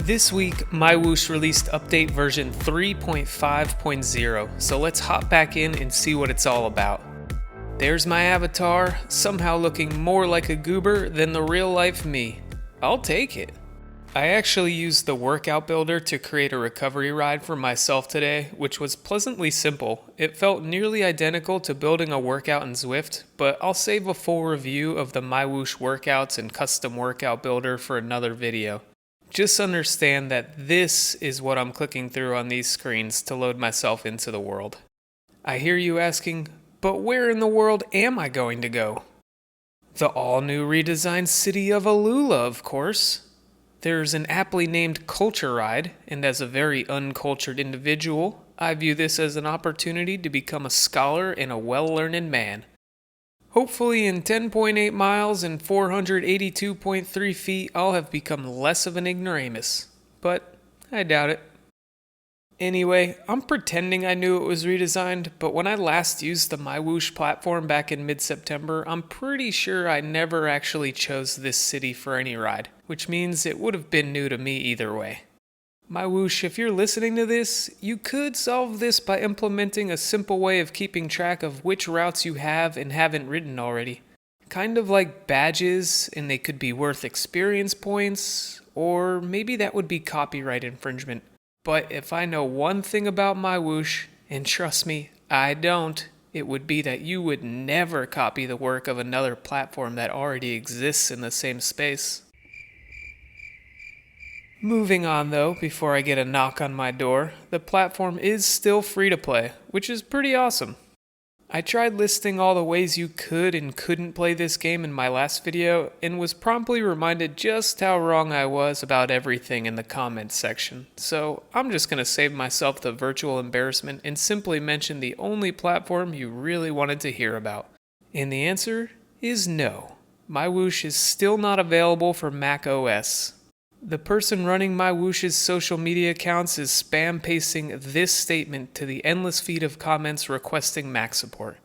This week, MyWhoosh released update version 3.5.0, so let's hop back in and see what it's all about. There's my avatar, somehow looking more like a goober than the real-life me. I'll take it. I actually used the workout builder to create a recovery ride for myself today, which was pleasantly simple. It felt nearly identical to building a workout in Zwift, but I'll save a full review of the MyWhoosh workouts and custom workout builder for another video. Just understand that this is what I'm clicking through on these screens to load myself into the world. I hear you asking, but where in the world am I going to go? The all-new redesigned city of AlUla, of course. There's an aptly named culture ride, and as a very uncultured individual, I view this as an opportunity to become a scholar and a well-learned man. Hopefully in 10.8 miles and 482.3 feet, I'll have become less of an ignoramus. But I doubt it. Anyway, I'm pretending I knew it was redesigned, but when I last used the MyWhoosh platform back in mid-September, I'm pretty sure I never actually chose this city for any ride, which means it would have been new to me either way. MyWhoosh, if you're listening to this, you could solve this by implementing a simple way of keeping track of which routes you have and haven't ridden already. Kind of like badges, and they could be worth experience points, or maybe that would be copyright infringement. But if I know one thing about MyWhoosh, and trust me, I don't, it would be that you would never copy the work of another platform that already exists in the same space. Moving on though, before I get a knock on my door, the platform is still free to play, which is pretty awesome. I tried listing all the ways you could and couldn't play this game in my last video, and was promptly reminded just how wrong I was about everything in the comments section, so I'm just gonna save myself the virtual embarrassment and simply mention the only platform you really wanted to hear about. And the answer is no. MyWhoosh is still not available for Mac OS. The person running MyWhoosh's social media accounts is spam pasting this statement to the endless feed of comments requesting Mac support.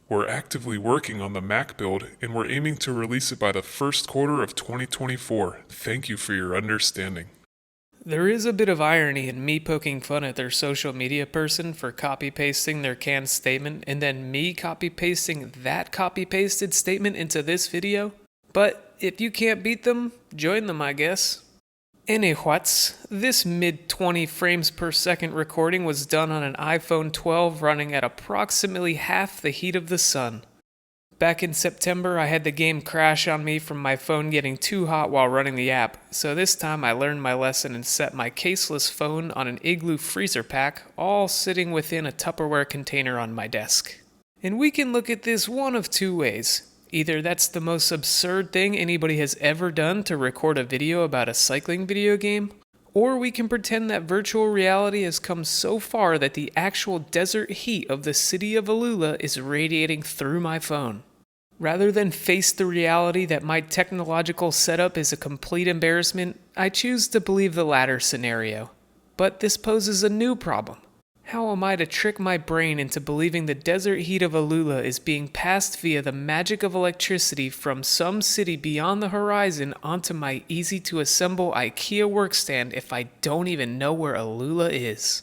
We're actively working on the Mac build, and we're aiming to release it by the first quarter of 2024. Thank you for your understanding. There is a bit of irony in me poking fun at their social media person for copy-pasting their canned statement, and then me copy-pasting that copy-pasted statement into this video. But if you can't beat them, join them, I guess. Anyways, this mid-20 frames per second recording was done on an iPhone 12 running at approximately half the heat of the sun. Back in September, I had the game crash on me from my phone getting too hot while running the app, so this time I learned my lesson and set my caseless phone on an igloo freezer pack, all sitting within a Tupperware container on my desk. And we can look at this one of two ways. Either that's the most absurd thing anybody has ever done to record a video about a cycling video game, or we can pretend that virtual reality has come so far that the actual desert heat of the city of AlUla is radiating through my phone. Rather than face the reality that my technological setup is a complete embarrassment, I choose to believe the latter scenario. But this poses a new problem. How am I to trick my brain into believing the desert heat of AlUla is being passed via the magic of electricity from some city beyond the horizon onto my easy-to-assemble IKEA workstand if I don't even know where AlUla is?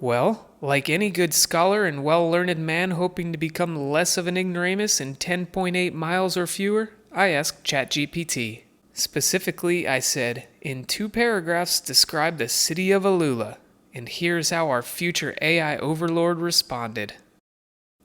Well, like any good scholar and well-learned man hoping to become less of an ignoramus in 10.8 miles or fewer, I asked ChatGPT. Specifically, I said, in 2 paragraphs describe the city of AlUla. And here's how our future AI overlord responded.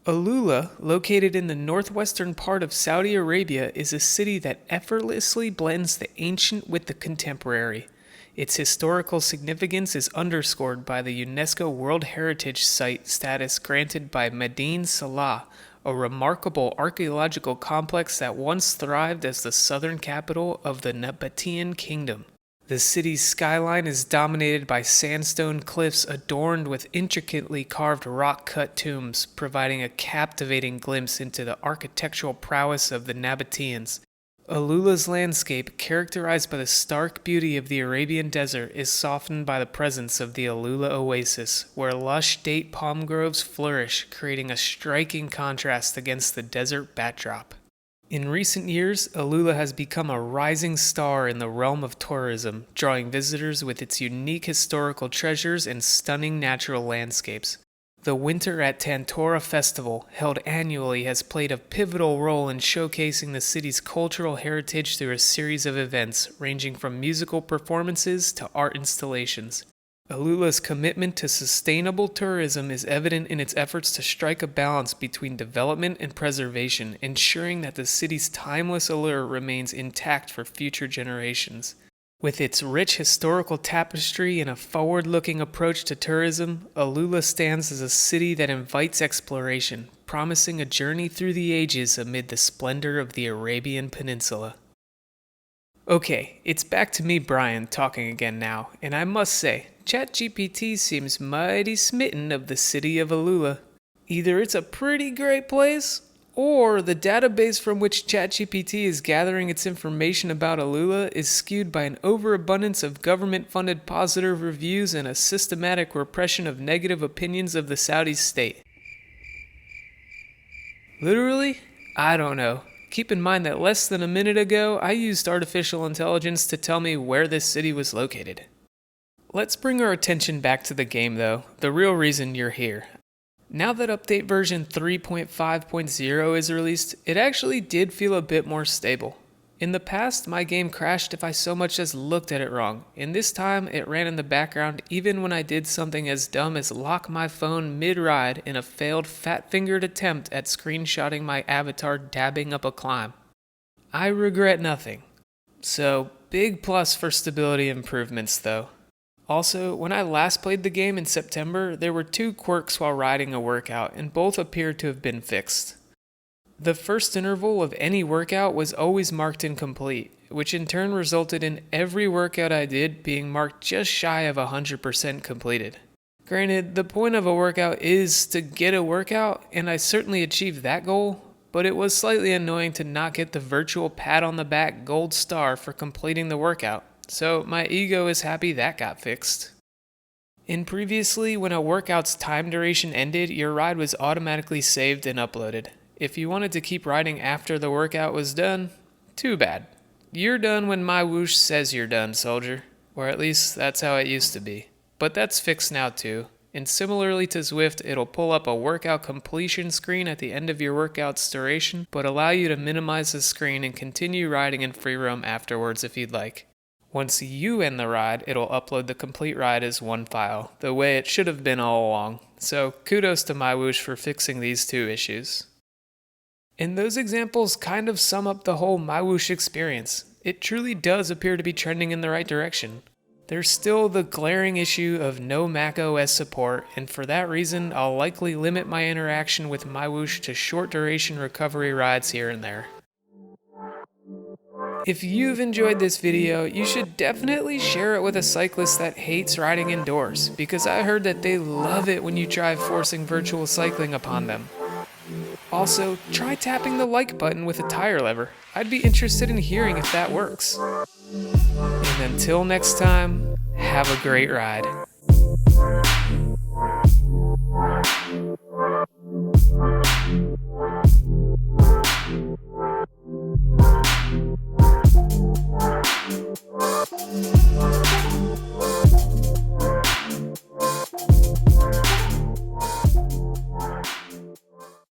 AlUla, located in the northwestern part of Saudi Arabia, is a city that effortlessly blends the ancient with the contemporary. Its historical significance is underscored by the UNESCO World Heritage Site status granted by Medine Salah, a remarkable archaeological complex that once thrived as the southern capital of the Nabatean Kingdom. The city's skyline is dominated by sandstone cliffs adorned with intricately carved rock-cut tombs, providing a captivating glimpse into the architectural prowess of the Nabateans. AlUla's landscape, characterized by the stark beauty of the Arabian desert, is softened by the presence of the AlUla Oasis, where lush date palm groves flourish, creating a striking contrast against the desert backdrop. In recent years, AlUla has become a rising star in the realm of tourism, drawing visitors with its unique historical treasures and stunning natural landscapes. The Winter at Tantora Festival, held annually, has played a pivotal role in showcasing the city's cultural heritage through a series of events, ranging from musical performances to art installations. AlUla's commitment to sustainable tourism is evident in its efforts to strike a balance between development and preservation, ensuring that the city's timeless allure remains intact for future generations. With its rich historical tapestry and a forward-looking approach to tourism, AlUla stands as a city that invites exploration, promising a journey through the ages amid the splendor of the Arabian Peninsula. Okay, it's back to me, Brian, talking again now, and I must say, ChatGPT seems mighty smitten of the city of AlUla. Either it's a pretty great place, or the database from which ChatGPT is gathering its information about AlUla is skewed by an overabundance of government-funded positive reviews and a systematic repression of negative opinions of the Saudi state. Literally? I don't know. Keep in mind that less than a minute ago, I used artificial intelligence to tell me where this city was located. Let's bring our attention back to the game though, the real reason you're here. Now that update version 3.5.0 is released, it actually did feel a bit more stable. In the past, my game crashed if I so much as looked at it wrong, and this time it ran in the background even when I did something as dumb as lock my phone mid-ride in a failed fat-fingered attempt at screenshotting my avatar dabbing up a climb. I regret nothing. So, big plus for stability improvements though. Also, when I last played the game in September, there were 2 quirks while riding a workout, and both appeared to have been fixed. The first interval of any workout was always marked incomplete, which in turn resulted in every workout I did being marked just shy of 100% completed. Granted, the point of a workout is to get a workout, and I certainly achieved that goal, but it was slightly annoying to not get the virtual pat on the back gold star for completing the workout, so my ego is happy that got fixed. In previously, when a workout's time duration ended, your ride was automatically saved and uploaded. If you wanted to keep riding after the workout was done, too bad. You're done when MyWhoosh says you're done, soldier. Or at least that's how it used to be. But that's fixed now too. And similarly to Zwift, it'll pull up a workout completion screen at the end of your workout's duration, but allow you to minimize the screen and continue riding in free roam afterwards if you'd like. Once you end the ride, it'll upload the complete ride as one file, the way it should have been all along. So kudos to MyWhoosh for fixing these 2 issues. And those examples kind of sum up the whole MyWhoosh experience. It truly does appear to be trending in the right direction. There's still the glaring issue of no macOS support, and for that reason, I'll likely limit my interaction with MyWhoosh to short duration recovery rides here and there. If you've enjoyed this video, you should definitely share it with a cyclist that hates riding indoors, because I heard that they love it when you try forcing virtual cycling upon them. Also, try tapping the like button with a tire lever. I'd be interested in hearing if that works. And until next time, have a great ride.